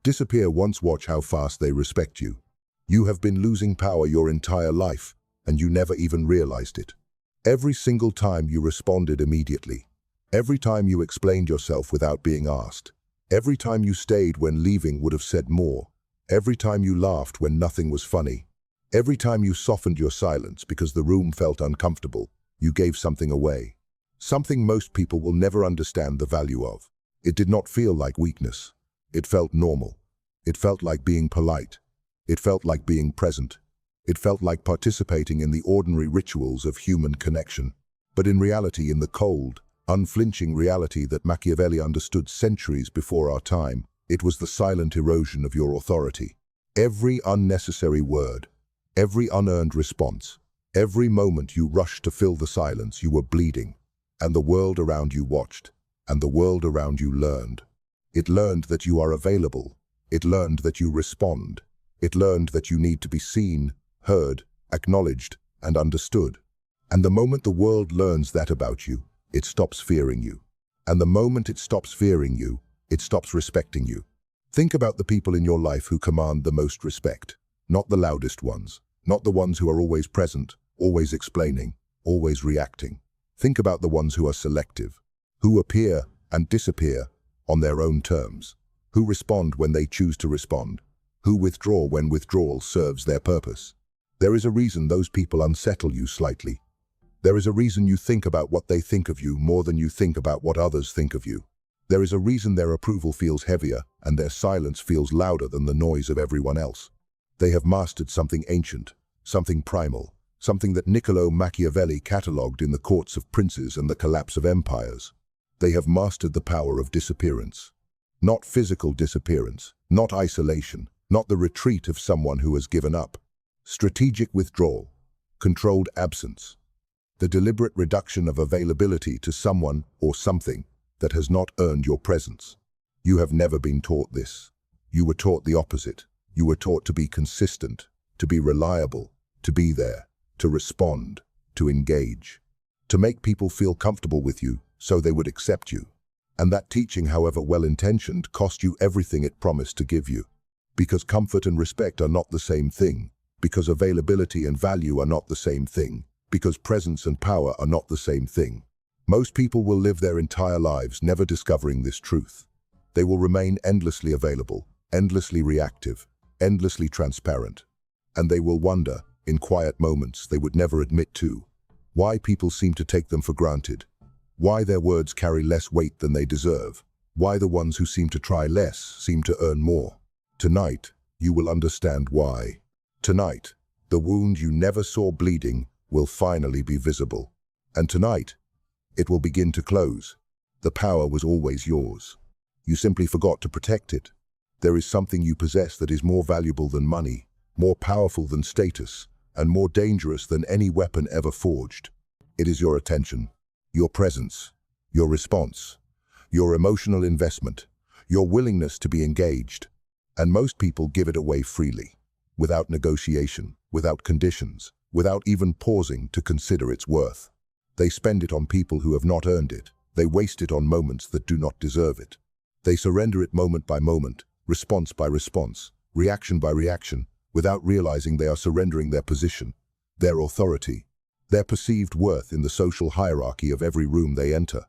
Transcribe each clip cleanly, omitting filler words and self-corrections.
Disappear once, watch how fast they respect you. You have been losing power your entire life, and you never even realized it. Every single time you responded immediately. Every time you explained yourself without being asked. Every time you stayed when leaving would have said more. Every time you laughed when nothing was funny. Every time you softened your silence because the room felt uncomfortable, you gave something away. Something most people will never understand the value of. It did not feel like weakness. It felt normal. It felt like being polite. It felt like being present. It felt like participating in the ordinary rituals of human connection. But in reality, in the cold, unflinching reality that Machiavelli understood centuries before our time, it was the silent erosion of your authority. Every unnecessary word, every unearned response, every moment you rushed to fill the silence, you were bleeding. And the world around you watched, and the world around you learned. It learned that you are available. It learned that you respond. It learned that you need to be seen, heard, acknowledged, and understood. And the moment the world learns that about you, it stops fearing you. And the moment it stops fearing you, it stops respecting you. Think about the people in your life who command the most respect. Not the loudest ones. Not the ones who are always present, always explaining, always reacting. Think about the ones who are selective, who appear and disappear on their own terms, who respond when they choose to respond, who withdraw when withdrawal serves their purpose. There is a reason those people unsettle you slightly. There is a reason you think about what they think of you more than you think about what others think of you. There is a reason their approval feels heavier and their silence feels louder than the noise of everyone else. They have mastered something ancient, something primal, something that Niccolo Machiavelli catalogued in the courts of princes and the collapse of empires. They have mastered the power of disappearance. Not physical disappearance, not isolation, not the retreat of someone who has given up. Strategic withdrawal, controlled absence, the deliberate reduction of availability to someone or something that has not earned your presence. You have never been taught this. You were taught the opposite. You were taught to be consistent, to be reliable, to be there, to respond, to engage, to make people feel comfortable with you so they would accept you. And that teaching, however well-intentioned, cost you everything it promised to give you. Because comfort and respect are not the same thing. Because availability and value are not the same thing. Because presence and power are not the same thing. Most people will live their entire lives never discovering this truth. They will remain endlessly available, endlessly reactive, endlessly transparent. And they will wonder, in quiet moments they would never admit to, why people seem to take them for granted, why their words carry less weight than they deserve, why the ones who seem to try less seem to earn more. Tonight, you will understand why. Tonight, the wound you never saw bleeding will finally be visible. And tonight, it will begin to close. The power was always yours. You simply forgot to protect it. There is something you possess that is more valuable than money, more powerful than status, and more dangerous than any weapon ever forged. It is your attention, your presence, your response, your emotional investment, your willingness to be engaged. And most people give it away freely, without negotiation, without conditions, without even pausing to consider its worth. They spend it on people who have not earned it. They waste it on moments that do not deserve it. They surrender it moment by moment, response by response, reaction by reaction, without realizing they are surrendering their position, their authority, their perceived worth in the social hierarchy of every room they enter.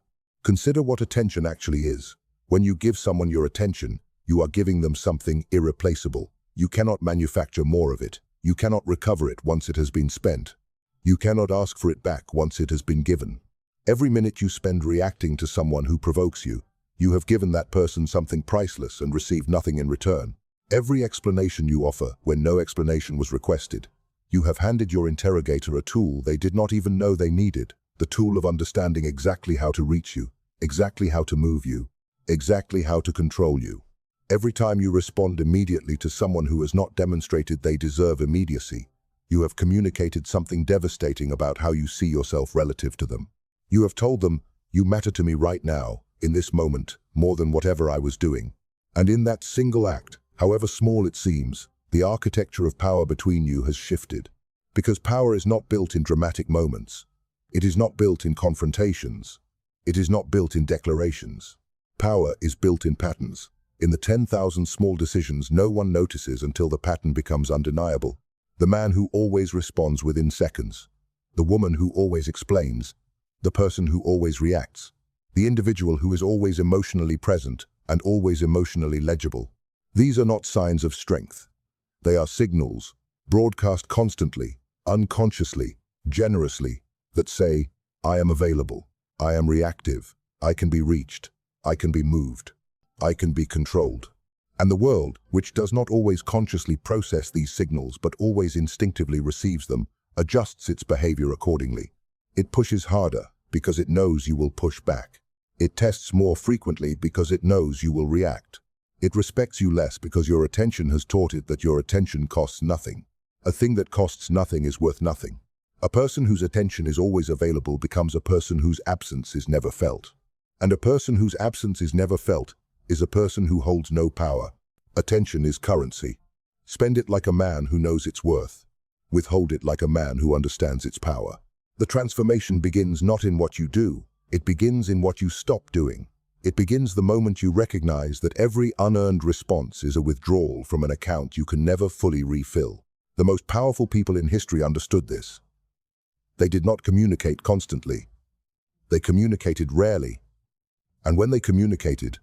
Consider what attention actually is. When you give someone your attention, you are giving them something irreplaceable. You cannot manufacture more of it. You cannot recover it once it has been spent. You cannot ask for it back once it has been given. Every minute you spend reacting to someone who provokes you, you have given that person something priceless and received nothing in return. Every explanation you offer when no explanation was requested, you have handed your interrogator a tool they did not even know they needed, the tool of understanding exactly how to reach you, exactly how to move you, exactly how to control you. Every time you respond immediately to someone who has not demonstrated they deserve immediacy, you have communicated something devastating about how you see yourself relative to them. You have told them, you matter to me right now, in this moment, more than whatever I was doing. And in that single act, however small it seems, the architecture of power between you has shifted. Because power is not built in dramatic moments. It is not built in confrontations. It is not built in declarations. Power is built in patterns. In the 10,000 small decisions no one notices until the pattern becomes undeniable. The man who always responds within seconds. The woman who always explains. The person who always reacts. The individual who is always emotionally present and always emotionally legible. These are not signs of strength. They are signals, broadcast constantly, unconsciously, generously, that say, I am available, I am reactive, I can be reached, I can be moved, I can be controlled. And the world, which does not always consciously process these signals but always instinctively receives them, adjusts its behavior accordingly. It pushes harder because it knows you will push back. It tests more frequently because it knows you will react. It respects you less because your attention has taught it that your attention costs nothing. A thing that costs nothing is worth nothing. A person whose attention is always available becomes a person whose absence is never felt. And a person whose absence is never felt is a person who holds no power. Attention is currency. Spend it like a man who knows its worth. Withhold it like a man who understands its power. The transformation begins not in what you do, it begins in what you stop doing. It begins the moment you recognize that every unearned response is a withdrawal from an account you can never fully refill. The most powerful people in history understood this. They did not communicate constantly. They communicated rarely. And when they communicated,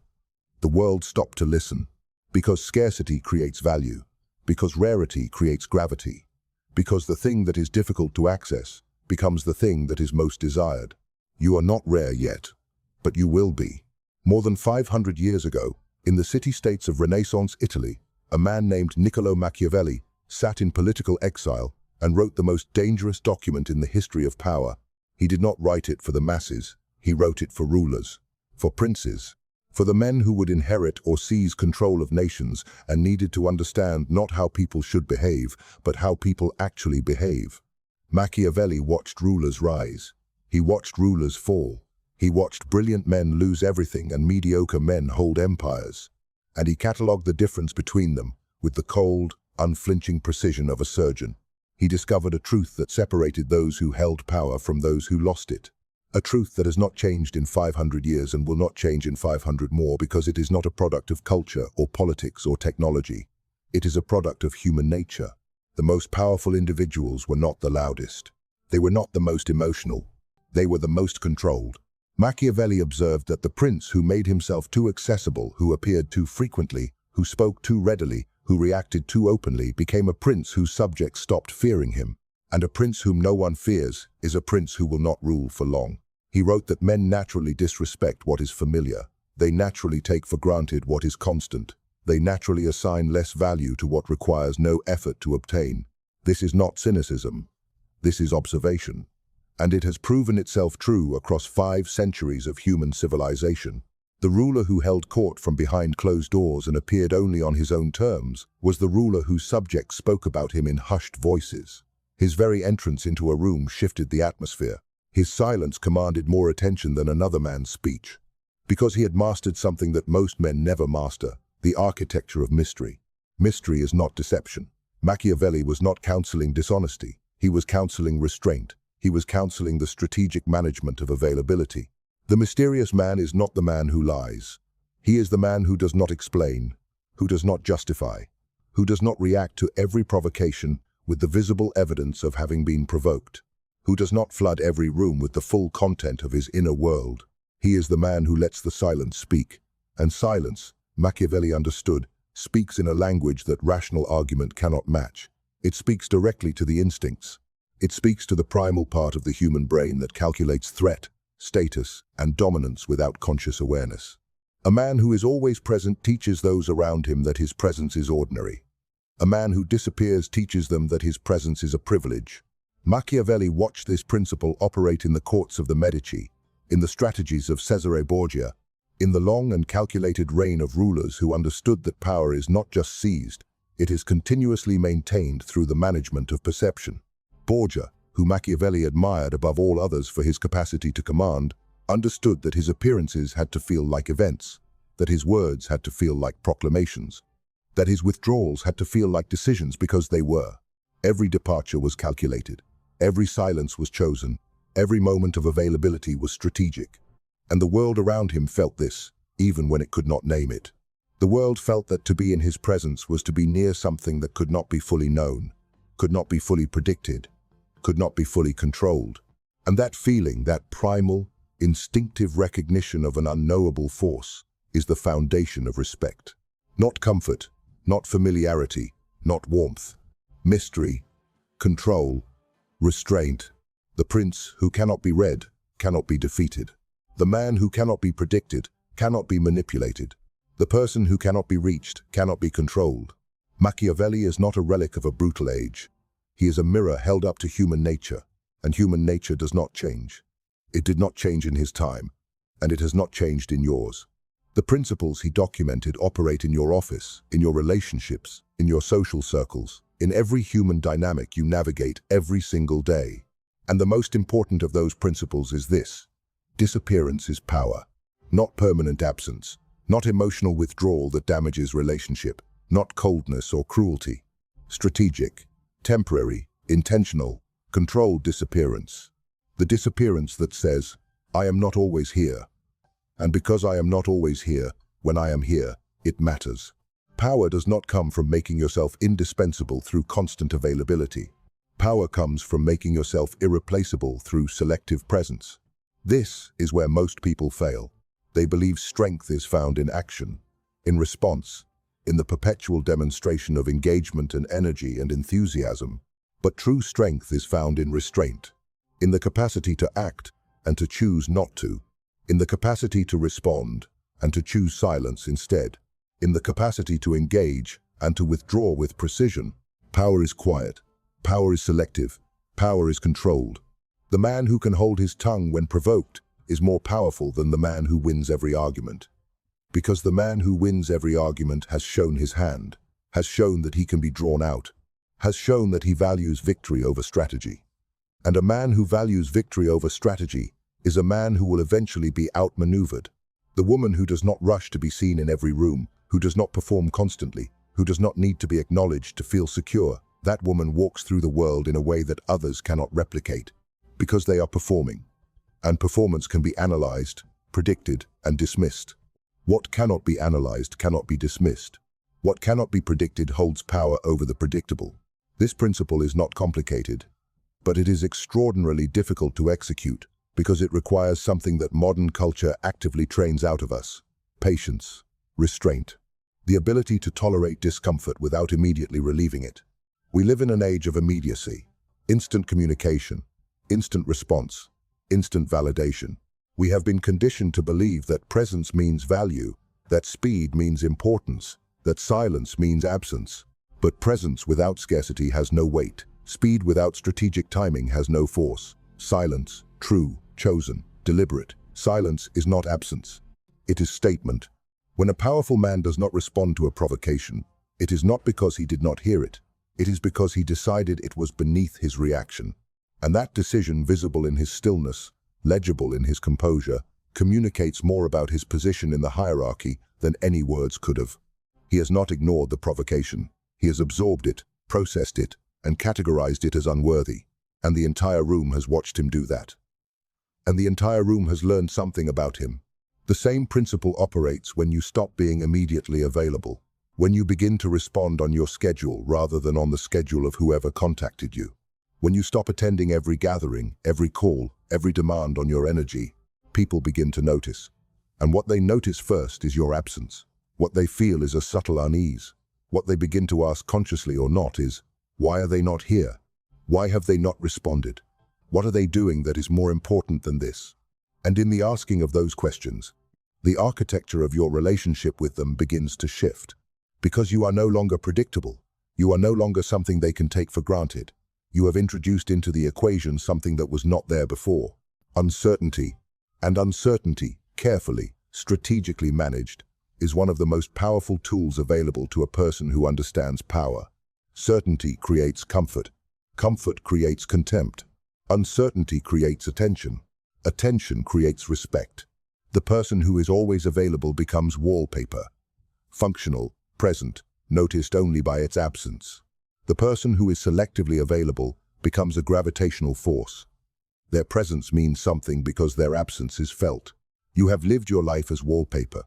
the world stopped to listen. Because scarcity creates value. Because rarity creates gravity. Because the thing that is difficult to access becomes the thing that is most desired. You are not rare yet, but you will be. More than 500 years ago, in the city-states of Renaissance Italy, a man named Niccolo Machiavelli sat in political exile and wrote the most dangerous document in the history of power. He did not write it for the masses, he wrote it for rulers, for princes, for the men who would inherit or seize control of nations and needed to understand not how people should behave, but how people actually behave. Machiavelli watched rulers rise. He watched rulers fall. He watched brilliant men lose everything and mediocre men hold empires. And he catalogued the difference between them with the cold, unflinching precision of a surgeon. He discovered a truth that separated those who held power from those who lost it. A truth that has not changed in 500 years and will not change in 500 more because it is not a product of culture or politics or technology. It is a product of human nature. The most powerful individuals were not the loudest. They were not the most emotional. They were the most controlled. Machiavelli observed that the prince who made himself too accessible, who appeared too frequently, who spoke too readily, who reacted too openly, became a prince whose subjects stopped fearing him. And a prince whom no one fears is a prince who will not rule for long. He wrote that men naturally disrespect what is familiar. They naturally take for granted what is constant. They naturally assign less value to what requires no effort to obtain. This is not cynicism. This is observation. And it has proven itself true across 5 centuries of human civilization. The ruler who held court from behind closed doors and appeared only on his own terms was the ruler whose subjects spoke about him in hushed voices. His very entrance into a room shifted the atmosphere. His silence commanded more attention than another man's speech. Because he had mastered something that most men never master, the architecture of mystery. Mystery is not deception. Machiavelli was not counseling dishonesty. He was counseling restraint. He was counseling the strategic management of availability. The mysterious man is not the man who lies. He is the man who does not explain, who does not justify, who does not react to every provocation with the visible evidence of having been provoked, who does not flood every room with the full content of his inner world. He is the man who lets the silence speak. And silence, Machiavelli understood, speaks in a language that rational argument cannot match. It speaks directly to the instincts. It speaks to the primal part of the human brain that calculates threat, status, and dominance without conscious awareness. A man who is always present teaches those around him that his presence is ordinary. A man who disappears teaches them that his presence is a privilege. Machiavelli watched this principle operate in the courts of the Medici, in the strategies of Cesare Borgia, in the long and calculated reign of rulers who understood that power is not just seized, it is continuously maintained through the management of perception. Borgia, who Machiavelli admired above all others for his capacity to command, understood that his appearances had to feel like events, that his words had to feel like proclamations, that his withdrawals had to feel like decisions because they were. Every departure was calculated, every silence was chosen, every moment of availability was strategic. And the world around him felt this, even when it could not name it. The world felt that to be in his presence was to be near something that could not be fully known, could not be fully predicted, could not be fully controlled. And that feeling, that primal, instinctive recognition of an unknowable force, is the foundation of respect. Not comfort, not familiarity, not warmth. Mystery, control, restraint. The prince who cannot be read cannot be defeated. The man who cannot be predicted cannot be manipulated. The person who cannot be reached cannot be controlled. Machiavelli is not a relic of a brutal age. He is a mirror held up to human nature, and human nature does not change. It did not change in his time, and it has not changed in yours. The principles he documented operate in your office, in your relationships, in your social circles, in every human dynamic you navigate every single day. And the most important of those principles is this: disappearance is power, not permanent absence, not emotional withdrawal that damages relationship, not coldness or cruelty. Strategic, temporary, intentional, controlled disappearance. The disappearance that says, I am not always here. And because I am not always here, when I am here, it matters. Power does not come from making yourself indispensable through constant availability. Power comes from making yourself irreplaceable through selective presence. This is where most people fail. They believe strength is found in action, in response, in the perpetual demonstration of engagement and energy and enthusiasm. But true strength is found in restraint, in the capacity to act and to choose not to, in the capacity to respond and to choose silence instead, in the capacity to engage and to withdraw with precision. Power is quiet, power is selective, power is controlled. The man who can hold his tongue when provoked is more powerful than the man who wins every argument. Because the man who wins every argument has shown his hand, has shown that he can be drawn out, has shown that he values victory over strategy. And a man who values victory over strategy is a man who will eventually be outmaneuvered. The woman who does not rush to be seen in every room, who does not perform constantly, who does not need to be acknowledged to feel secure, that woman walks through the world in a way that others cannot replicate, because they are performing. And performance can be analyzed, predicted, and dismissed. What cannot be analyzed cannot be dismissed. What cannot be predicted holds power over the predictable. This principle is not complicated, but it is extraordinarily difficult to execute because it requires something that modern culture actively trains out of us: patience, restraint, the ability to tolerate discomfort without immediately relieving it. We live in an age of immediacy, instant communication, instant response, instant validation. We have been conditioned to believe that presence means value, that speed means importance, that silence means absence. But presence without scarcity has no weight. Speed without strategic timing has no force. Silence, true, chosen, deliberate. Silence is not absence. It is statement. When a powerful man does not respond to a provocation, it is not because he did not hear it. It is because he decided it was beneath his reaction. And that decision, visible in his stillness, legible in his composure, communicates more about his position in the hierarchy than any words could have. He has not ignored the provocation. He has absorbed it, processed it, and categorized it as unworthy. And the entire room has watched him do that. And the entire room has learned something about him. The same principle operates when you stop being immediately available, when you begin to respond on your schedule rather than on the schedule of whoever contacted you. When you stop attending every gathering, every call, every demand on your energy, people begin to notice. And what they notice first is your absence. What they feel is a subtle unease. What they begin to ask consciously or not is, why are they not here? Why have they not responded? What are they doing that is more important than this? And in the asking of those questions, the architecture of your relationship with them begins to shift. Because you are no longer predictable. You are no longer something they can take for granted. You have introduced into the equation something that was not there before: uncertainty. And uncertainty, carefully, strategically managed, is one of the most powerful tools available to a person who understands power. Certainty creates comfort. Comfort creates contempt. Uncertainty creates attention. Attention creates respect. The person who is always available becomes wallpaper. Functional, present, noticed only by its absence. The person who is selectively available becomes a gravitational force. Their presence means something because their absence is felt. You have lived your life as wallpaper.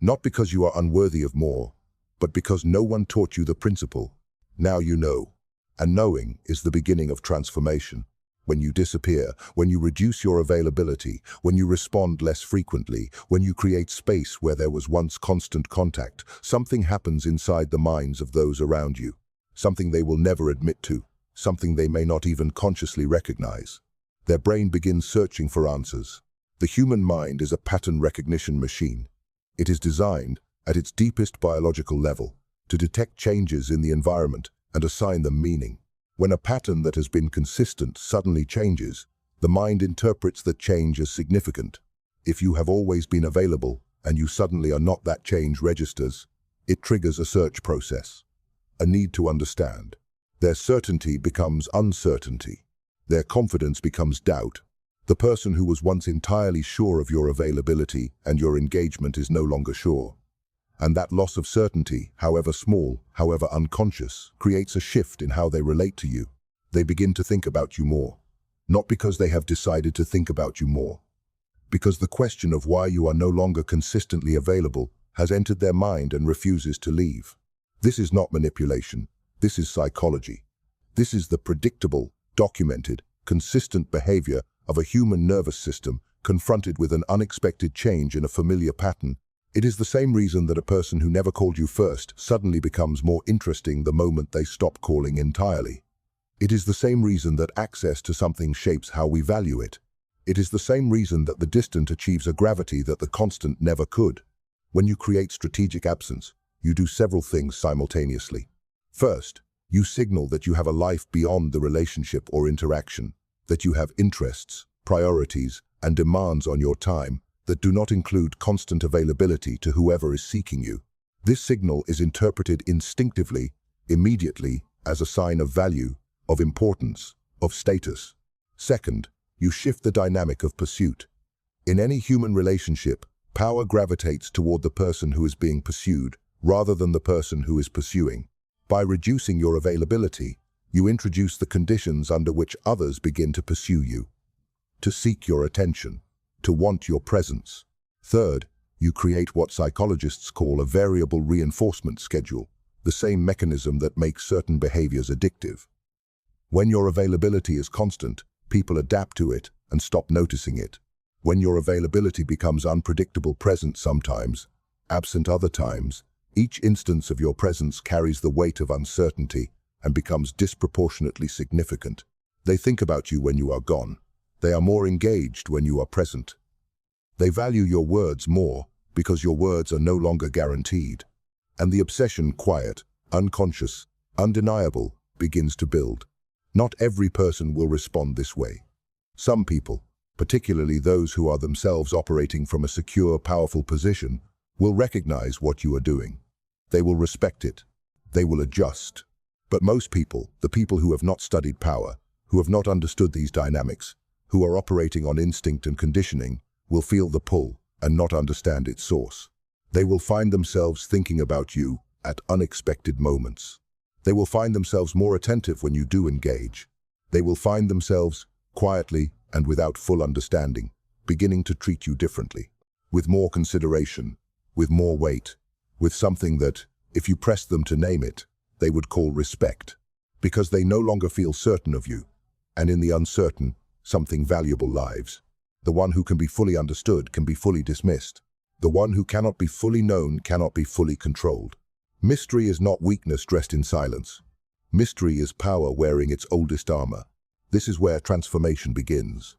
Not because you are unworthy of more, but because no one taught you the principle. Now you know. And knowing is the beginning of transformation. When you disappear, when you reduce your availability, when you respond less frequently, when you create space where there was once constant contact, something happens inside the minds of those around you. Something they will never admit to, something they may not even consciously recognize. Their brain begins searching for answers. The human mind is a pattern recognition machine. It is designed, at its deepest biological level, to detect changes in the environment and assign them meaning. When a pattern that has been consistent suddenly changes, the mind interprets that change as significant. If you have always been available and you suddenly are not, that change registers. It triggers a search process, a need to understand. Their certainty becomes uncertainty. Their confidence becomes doubt. The person who was once entirely sure of your availability and your engagement is no longer sure. And that loss of certainty, however small, however unconscious, creates a shift in how they relate to you. They begin to think about you more. Not because they have decided to think about you more. Because the question of why you are no longer consistently available has entered their mind and refuses to leave. This is not manipulation. This is psychology. This is the predictable, documented, consistent behavior of a human nervous system confronted with an unexpected change in a familiar pattern. It is the same reason that a person who never called you first suddenly becomes more interesting the moment they stop calling entirely. It is the same reason that access to something shapes how we value it. It is the same reason that the distant achieves a gravity that the constant never could. When you create strategic absence, you do several things simultaneously. First, you signal that you have a life beyond the relationship or interaction, that you have interests, priorities, and demands on your time that do not include constant availability to whoever is seeking you. This signal is interpreted instinctively, immediately, as a sign of value, of importance, of status. Second, you shift the dynamic of pursuit. In any human relationship, power gravitates toward the person who is being pursued, rather than the person who is pursuing. By reducing your availability, you introduce the conditions under which others begin to pursue you, to seek your attention, to want your presence. Third, you create what psychologists call a variable reinforcement schedule, the same mechanism that makes certain behaviors addictive. When your availability is constant, people adapt to it and stop noticing it. When your availability becomes unpredictable, present sometimes, absent other times, each instance of your presence carries the weight of uncertainty and becomes disproportionately significant. They think about you when you are gone. They are more engaged when you are present. They value your words more because your words are no longer guaranteed. And the obsession, quiet, unconscious, undeniable, begins to build. Not every person will respond this way. Some people, particularly those who are themselves operating from a secure, powerful position, will recognize what you are doing. They will respect it. They will adjust. But most people, the people who have not studied power, who have not understood these dynamics, who are operating on instinct and conditioning, will feel the pull and not understand its source. They will find themselves thinking about you at unexpected moments. They will find themselves more attentive when you do engage. They will find themselves, quietly and without full understanding, beginning to treat you differently, with more consideration, with more weight, with something that, if you pressed them to name it, they would call respect, because they no longer feel certain of you, and in the uncertain, something valuable lives. The one who can be fully understood can be fully dismissed. The one who cannot be fully known cannot be fully controlled. Mystery is not weakness dressed in silence. Mystery is power wearing its oldest armor. This is where transformation begins.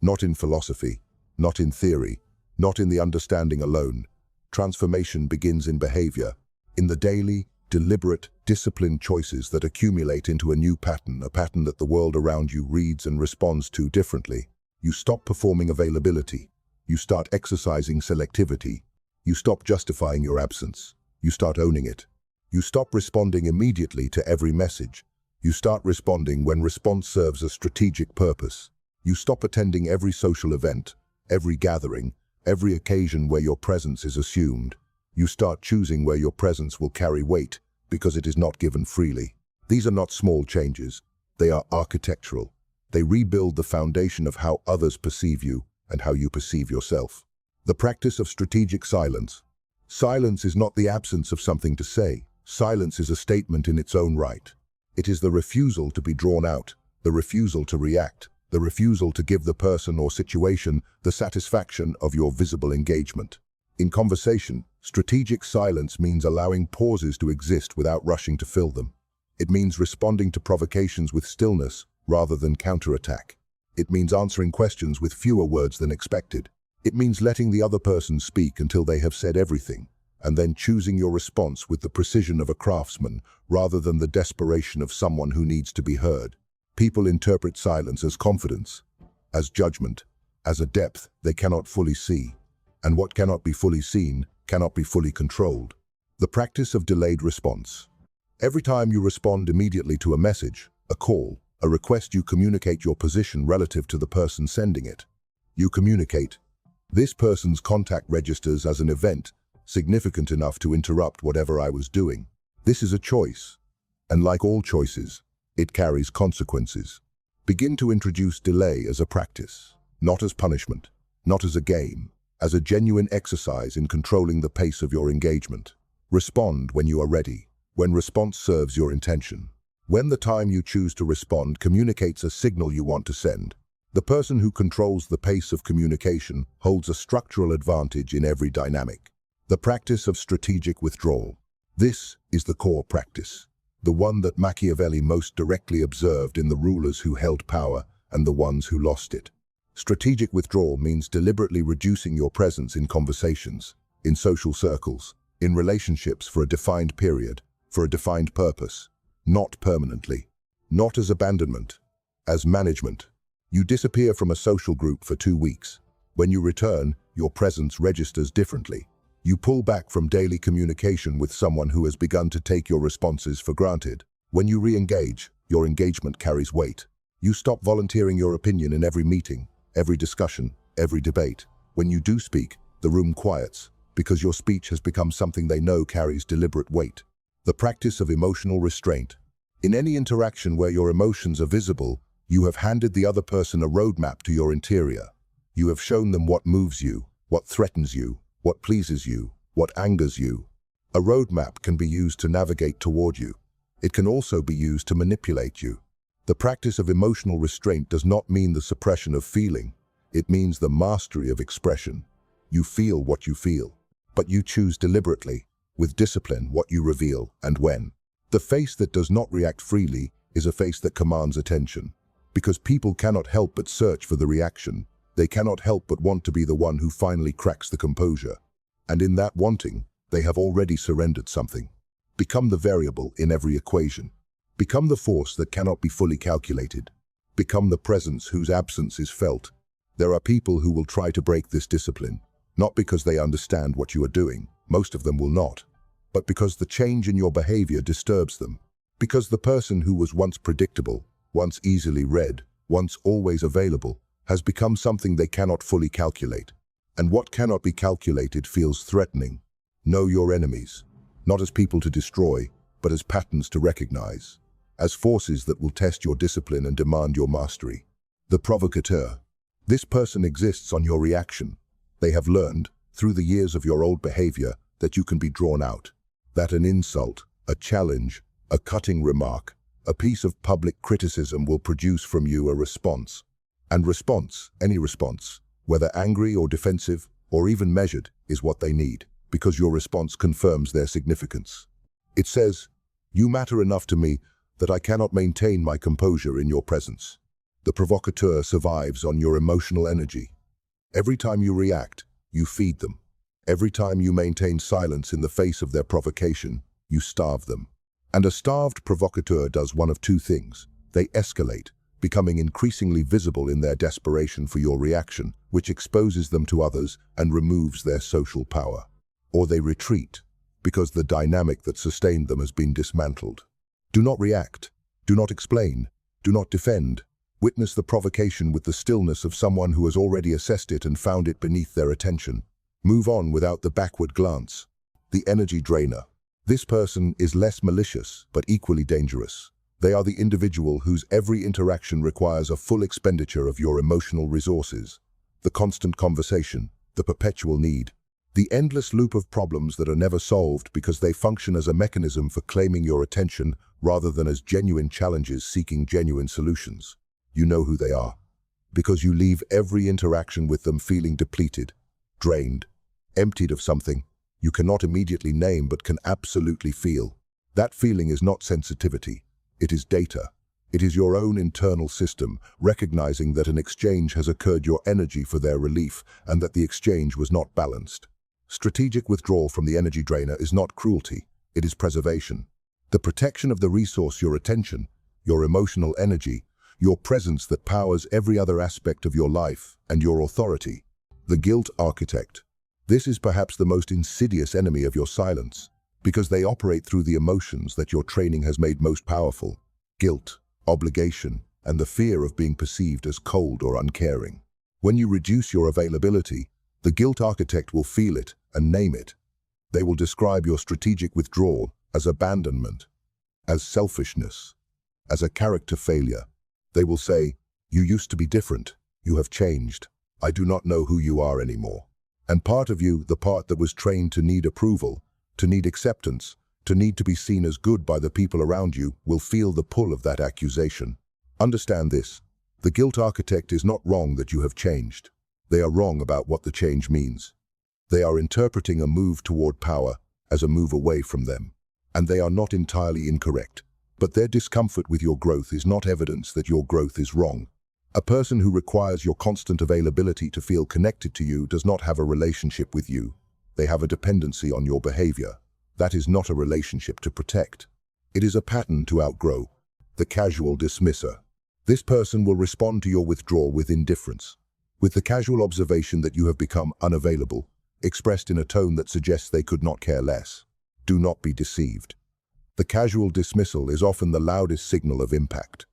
Not in philosophy, not in theory, not in the understanding alone. Transformation begins in behavior, in the daily, deliberate, disciplined choices that accumulate into a new pattern, a pattern that the world around you reads and responds to differently. You stop performing availability. You start exercising selectivity. You stop justifying your absence. You start owning it. You stop responding immediately to every message. You start responding when response serves a strategic purpose. You stop attending every social event, every gathering, every occasion where your presence is assumed. You start choosing where your presence will carry weight because it is not given freely. These are not small changes. They are architectural. They rebuild the foundation of how others perceive you and how you perceive yourself. The practice of strategic silence. Silence is not the absence of something to say. Silence is a statement in its own right. It is the refusal to be drawn out, the refusal to react, the refusal to give the person or situation the satisfaction of your visible engagement. In conversation, strategic silence means allowing pauses to exist without rushing to fill them. It means responding to provocations with stillness rather than counterattack. It means answering questions with fewer words than expected. It means letting the other person speak until they have said everything, and then choosing your response with the precision of a craftsman rather than the desperation of someone who needs to be heard. People interpret silence as confidence, as judgment, as a depth they cannot fully see, and what cannot be fully seen cannot be fully controlled. The practice of delayed response. Every time you respond immediately to a message, a call, a request, you communicate your position relative to the person sending it. You communicate. This person's contact registers as an event significant enough to interrupt whatever I was doing. This is a choice, and like all choices, it carries consequences. Begin to introduce delay as a practice, not as punishment, not as a game, as a genuine exercise in controlling the pace of your engagement. Respond when you are ready, when response serves your intention. When the time you choose to respond communicates a signal you want to send. The person who controls the pace of communication holds a structural advantage in every dynamic. The practice of strategic withdrawal. This is the core practice, the one that Machiavelli most directly observed in the rulers who held power and the ones who lost it. Strategic withdrawal means deliberately reducing your presence in conversations, in social circles, in relationships for a defined period, for a defined purpose, not permanently, not as abandonment, as management. You disappear from a social group for 2 weeks. When you return, your presence registers differently. You pull back from daily communication with someone who has begun to take your responses for granted. When you re-engage, your engagement carries weight. You stop volunteering your opinion in every meeting, every discussion, every debate. When you do speak, the room quiets, because your speech has become something they know carries deliberate weight. The practice of emotional restraint. In any interaction where your emotions are visible, you have handed the other person a roadmap to your interior. You have shown them what moves you, what threatens you, what pleases you, what angers you. A roadmap can be used to navigate toward you. It can also be used to manipulate you. The practice of emotional restraint does not mean the suppression of feeling. It means the mastery of expression. You feel what you feel, but you choose deliberately, with discipline, what you reveal and when. The face that does not react freely is a face that commands attention. Because people cannot help but search for the reaction, they cannot help but want to be the one who finally cracks the composure. And in that wanting, they have already surrendered something. Become the variable in every equation. Become the force that cannot be fully calculated. Become the presence whose absence is felt. There are people who will try to break this discipline, not because they understand what you are doing, most of them will not, but because the change in your behavior disturbs them. Because the person who was once predictable, once easily read, once always available, has become something they cannot fully calculate. And what cannot be calculated feels threatening. Know your enemies, not as people to destroy, but as patterns to recognize, as forces that will test your discipline and demand your mastery. The provocateur. This person exists on your reaction. They have learned, through the years of your old behavior, that you can be drawn out, that an insult, a challenge, a cutting remark, a piece of public criticism will produce from you a response. And response, any response, whether angry or defensive or even measured, is what they need, because your response confirms their significance. It says, "You matter enough to me that I cannot maintain my composure in your presence." The provocateur survives on your emotional energy. Every time you react, you feed them. Every time you maintain silence in the face of their provocation, you starve them. And a starved provocateur does one of two things. They escalate, becoming increasingly visible in their desperation for your reaction, which exposes them to others and removes their social power. Or they retreat, because the dynamic that sustained them has been dismantled. Do not react. Do not explain. Do not defend. Witness the provocation with the stillness of someone who has already assessed it and found it beneath their attention. Move on without the backward glance. The energy drainer. This person is less malicious, but equally dangerous. They are the individual whose every interaction requires a full expenditure of your emotional resources. The constant conversation, the perpetual need, The endless loop of problems that are never solved because they function as a mechanism for claiming your attention rather than as genuine challenges seeking genuine solutions. You know who they are, because you leave every interaction with them feeling depleted, drained, emptied of something you cannot immediately name but can absolutely feel. That feeling is not sensitivity, it is data. It is your own internal system, recognizing that an exchange has occurred, your energy for their relief, and that the exchange was not balanced. Strategic withdrawal from the energy drainer is not cruelty, it is preservation. The protection of the resource, your attention, your emotional energy, your presence that powers every other aspect of your life, and your authority. The guilt architect. This is perhaps the most insidious enemy of your silence, because they operate through the emotions that your training has made most powerful. Guilt, obligation, and the fear of being perceived as cold or uncaring. When you reduce your availability, the guilt architect will feel it and name it. They will describe your strategic withdrawal as abandonment, as selfishness, as a character failure. They will say, "You used to be different. You have changed. I do not know who you are anymore." And part of you, the part that was trained to need approval, to need acceptance, to need to be seen as good by the people around you, will feel the pull of that accusation. Understand this. The guilt architect is not wrong that you have changed. They are wrong about what the change means. They are interpreting a move toward power as a move away from them. And they are not entirely incorrect. But their discomfort with your growth is not evidence that your growth is wrong. A person who requires your constant availability to feel connected to you does not have a relationship with you. They have a dependency on your behavior. That is not a relationship to protect. It is a pattern to outgrow. The casual dismisser. This person will respond to your withdrawal with indifference, with the casual observation that you have become unavailable, expressed in a tone that suggests they could not care less. Do not be deceived. The casual dismissal is often the loudest signal of impact.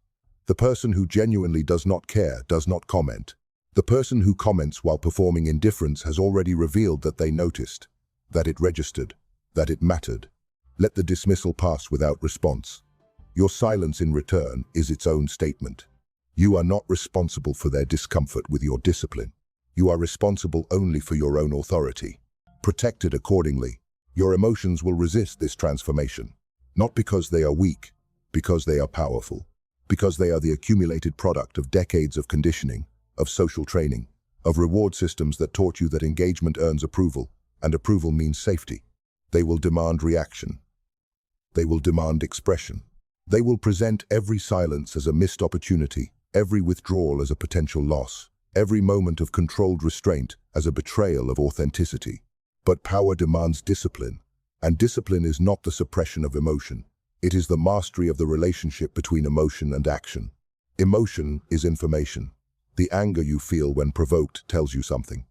The person who genuinely does not care does not comment. The person who comments while performing indifference has already revealed that they noticed, that it registered, that it mattered. Let the dismissal pass without response. Your silence in return is its own statement. You are not responsible for their discomfort with your discipline. You are responsible only for your own authority. Protect it accordingly. Your emotions will resist this transformation. Not because they are weak, because they are powerful. Because they are the accumulated product of decades of conditioning, of social training, of reward systems that taught you that engagement earns approval, and approval means safety. They will demand reaction. They will demand expression. They will present every silence as a missed opportunity, every withdrawal as a potential loss, every moment of controlled restraint as a betrayal of authenticity. But power demands discipline, and discipline is not the suppression of emotion. It is the mastery of the relationship between emotion and action. Emotion is information. The anger you feel when provoked tells you something.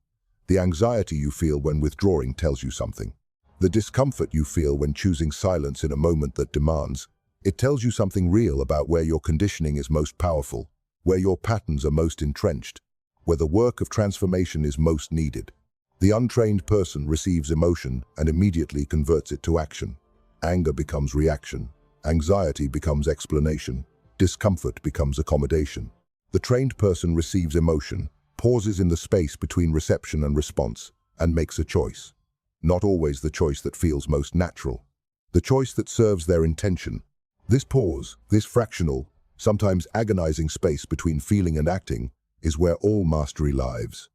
The anxiety you feel when withdrawing tells you something. The discomfort you feel when choosing silence in a moment that demands, it tells you something real about where your conditioning is most powerful, where your patterns are most entrenched, where the work of transformation is most needed. The untrained person receives emotion and immediately converts it to action. Anger becomes reaction. Anxiety becomes explanation. Discomfort becomes accommodation. The trained person receives emotion, pauses in the space between reception and response, and makes a choice. Not always the choice that feels most natural. The choice that serves their intention. This pause, this fractional, sometimes agonizing space between feeling and acting, is where all mastery lies.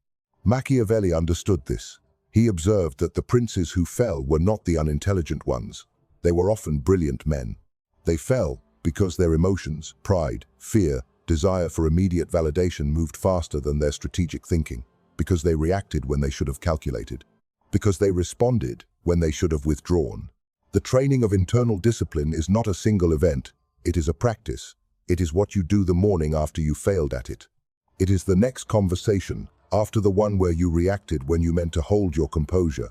Machiavelli understood this. He observed that the princes who fell were not the unintelligent ones. They were often brilliant men. They fell because their emotions, pride, fear, desire for immediate validation moved faster than their strategic thinking, because they reacted when they should have calculated, because they responded when they should have withdrawn. The training of internal discipline is not a single event, it is a practice. It is what you do the morning after you failed at it. It is the next conversation, after the one where you reacted when you meant to hold your composure.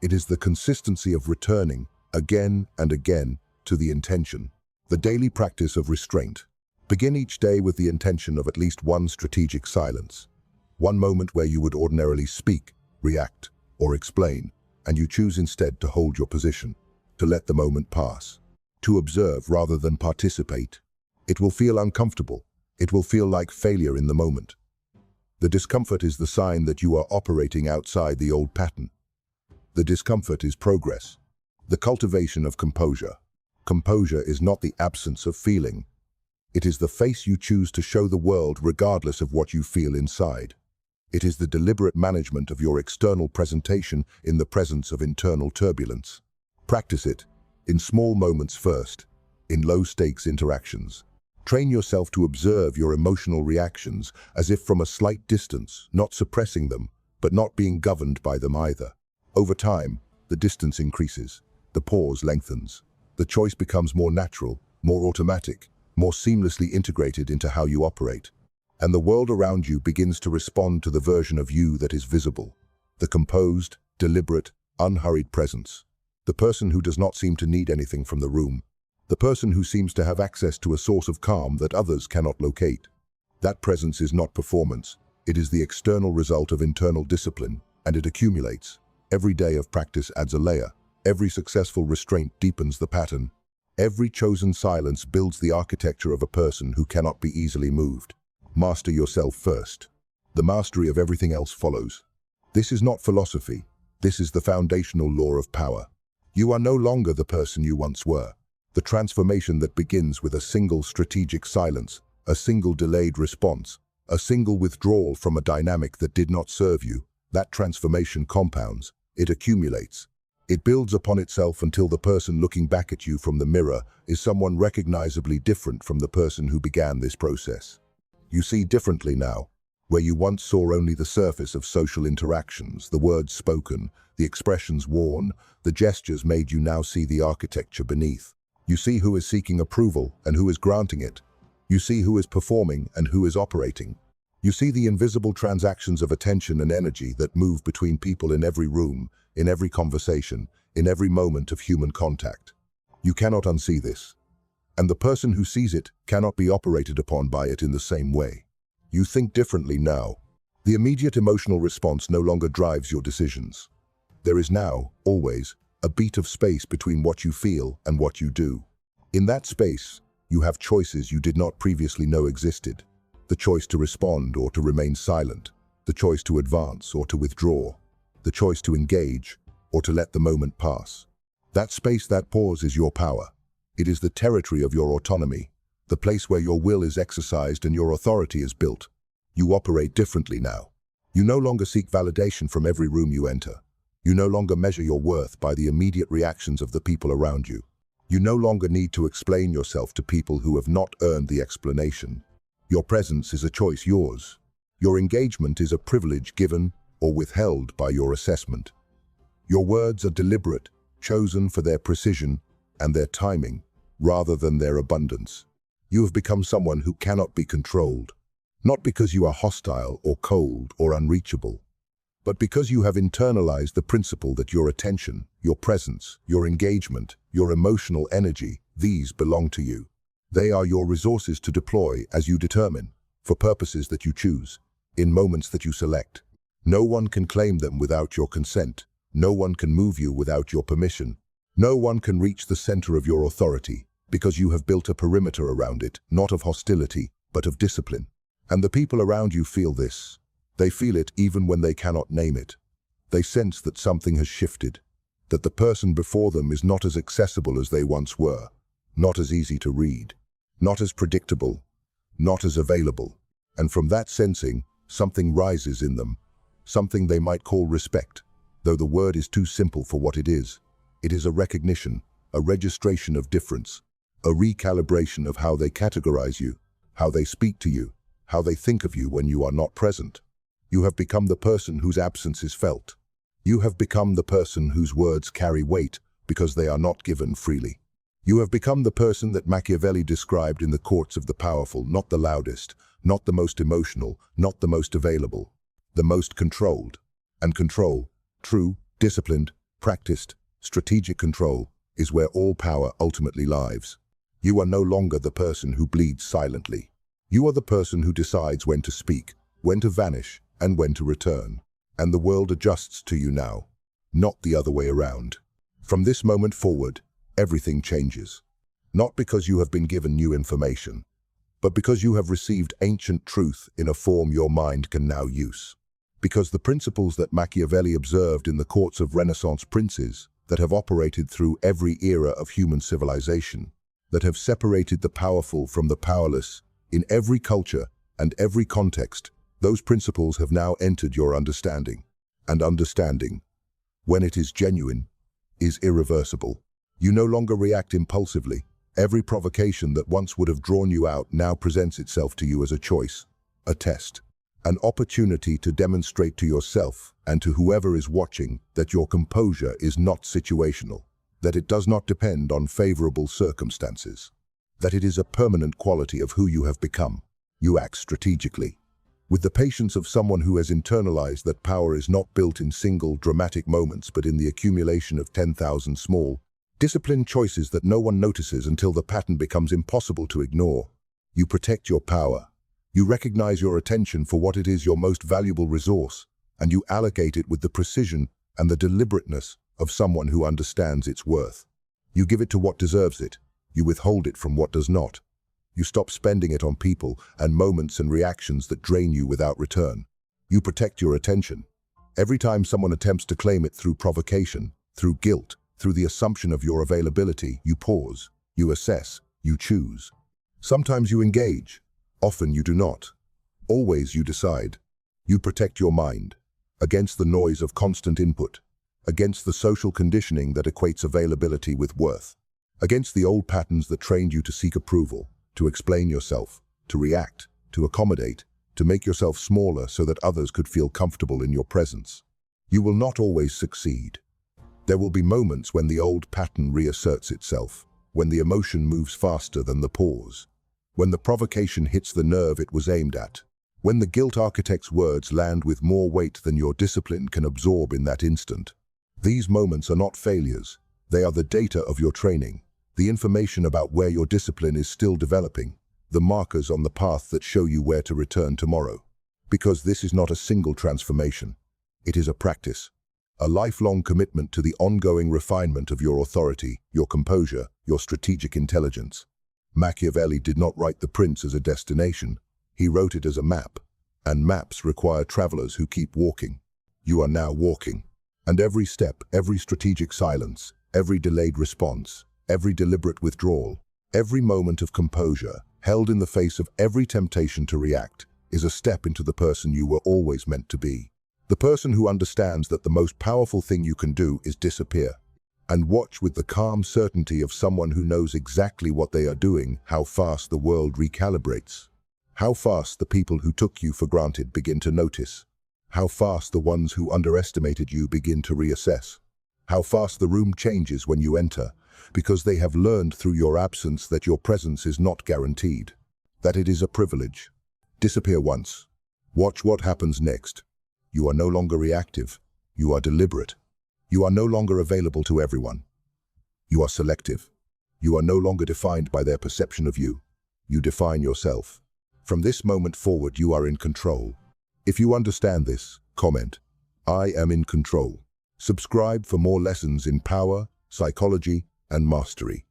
It is the consistency of returning, again and again, to the intention. The daily practice of restraint. Begin each day with the intention of at least one strategic silence. One moment where you would ordinarily speak, react, or explain, and you choose instead to hold your position, to let the moment pass, to observe rather than participate. It will feel uncomfortable. It will feel like failure in the moment. The discomfort is the sign that you are operating outside the old pattern. The discomfort is progress. The cultivation of composure. Composure is not the absence of feeling. It is the face you choose to show the world regardless of what you feel inside. It is the deliberate management of your external presentation in the presence of internal turbulence. Practice it, in small moments first, in low-stakes interactions. Train yourself to observe your emotional reactions as if from a slight distance, not suppressing them, but not being governed by them either. Over time, the distance increases, the pause lengthens. The choice becomes more natural, more automatic, more seamlessly integrated into how you operate. And the world around you begins to respond to the version of you that is visible. The composed, deliberate, unhurried presence. The person who does not seem to need anything from the room. The person who seems to have access to a source of calm that others cannot locate. That presence is not performance. It is the external result of internal discipline, and it accumulates. Every day of practice adds a layer. Every successful restraint deepens the pattern. Every chosen silence builds the architecture of a person who cannot be easily moved. Master yourself first. The mastery of everything else follows. This is not philosophy. This is the foundational law of power. You are no longer the person you once were. The transformation that begins with a single strategic silence, a single delayed response, a single withdrawal from a dynamic that did not serve you, that transformation compounds. It accumulates. It builds upon itself until the person looking back at you from the mirror is someone recognizably different from the person who began this process. You see differently now. Where you once saw only the surface of social interactions, the words spoken, the expressions worn, the gestures made, you now see the architecture beneath. You see who is seeking approval and who is granting it. You see who is performing and who is operating. You see the invisible transactions of attention and energy that move between people in every room, in every conversation, in every moment of human contact. You cannot unsee this. And the person who sees it cannot be operated upon by it in the same way. You think differently now. The immediate emotional response no longer drives your decisions. There is now, always, a beat of space between what you feel and what you do. In that space, you have choices you did not previously know existed. The choice to respond or to remain silent. The choice to advance or to withdraw. The choice to engage or to let the moment pass. That space, that pause, is your power. It is the territory of your autonomy, the place where your will is exercised and your authority is built. You operate differently now. You no longer seek validation from every room you enter. You no longer measure your worth by the immediate reactions of the people around you. You no longer need to explain yourself to people who have not earned the explanation. Your presence is a choice, yours. Your engagement is a privilege given or withheld by your assessment. Your words are deliberate, chosen for their precision and their timing, rather than their abundance. You have become someone who cannot be controlled, not because you are hostile or cold or unreachable, but because you have internalized the principle that your attention, your presence, your engagement, your emotional energy, these belong to you. They are your resources to deploy as you determine, for purposes that you choose, in moments that you select. No one can claim them without your consent. No one can move you without your permission. No one can reach the center of your authority, because you have built a perimeter around it, not of hostility, but of discipline. And the people around you feel this. They feel it even when they cannot name it. They sense that something has shifted, that the person before them is not as accessible as they once were, not as easy to read, not as predictable, not as available. And from that sensing, something rises in them, something they might call respect, though the word is too simple for what it is. It is a recognition, a registration of difference, a recalibration of how they categorize you, how they speak to you, how they think of you when you are not present. You have become the person whose absence is felt. You have become the person whose words carry weight because they are not given freely. You have become the person that Machiavelli described in the courts of the powerful, not the loudest, not the most emotional, not the most available, the most controlled. And control, true, disciplined, practiced, strategic control, is where all power ultimately lies. You are no longer the person who bleeds silently. You are the person who decides when to speak, when to vanish, and when to return. And the world adjusts to you now, not the other way around. From this moment forward, everything changes. Not because you have been given new information, but because you have received ancient truth in a form your mind can now use. Because the principles that Machiavelli observed in the courts of Renaissance princes, that have operated through every era of human civilization, that have separated the powerful from the powerless, in every culture and every context, those principles have now entered your understanding. And understanding, when it is genuine, is irreversible. You no longer react impulsively. Every provocation that once would have drawn you out now presents itself to you as a choice, a test, an opportunity to demonstrate to yourself and to whoever is watching that your composure is not situational, that it does not depend on favorable circumstances, that it is a permanent quality of who you have become. You act strategically, with the patience of someone who has internalized that power is not built in single dramatic moments but in the accumulation of 10,000 small, disciplined choices that no one notices until the pattern becomes impossible to ignore. You protect your power. You recognize your attention for what it is, your most valuable resource, and you allocate it with the precision and the deliberateness of someone who understands its worth. You give it to what deserves it. You withhold it from what does not. You stop spending it on people and moments and reactions that drain you without return. You protect your attention. Every time someone attempts to claim it through provocation, through guilt, through the assumption of your availability, you pause, you assess, you choose. Sometimes you engage. Often you do not. Always you decide. You protect your mind against the noise of constant input, against the social conditioning that equates availability with worth, against the old patterns that trained you to seek approval, to explain yourself, to react, to accommodate, to make yourself smaller so that others could feel comfortable in your presence. You will not always succeed. There will be moments when the old pattern reasserts itself, when the emotion moves faster than the pause, when the provocation hits the nerve it was aimed at, when the guilt architect's words land with more weight than your discipline can absorb in that instant. These moments are not failures. They are the data of your training, the information about where your discipline is still developing, the markers on the path that show you where to return tomorrow. Because this is not a single transformation. It is a practice, a lifelong commitment to the ongoing refinement of your authority, your composure, your strategic intelligence. Machiavelli did not write the prince as a destination. He wrote it as a map, and maps require travelers who keep walking. You are now walking, and every step, every strategic silence, every delayed response, every deliberate withdrawal, every moment of composure, held in the face of every temptation to react, is a step into the person you were always meant to be. The person who understands that the most powerful thing you can do is disappear, and watch with the calm certainty of someone who knows exactly what they are doing how fast the world recalibrates, how fast the people who took you for granted begin to notice, how fast the ones who underestimated you begin to reassess, how fast the room changes when you enter, because they have learned through your absence that your presence is not guaranteed, that it is a privilege. Disappear once. Watch what happens next. You are no longer reactive. You are deliberate. You are no longer available to everyone. You are selective. You are no longer defined by their perception of you. You define yourself. From this moment forward, you are in control. If you understand this, comment, "I am in control." Subscribe for more lessons in power, psychology, and mastery.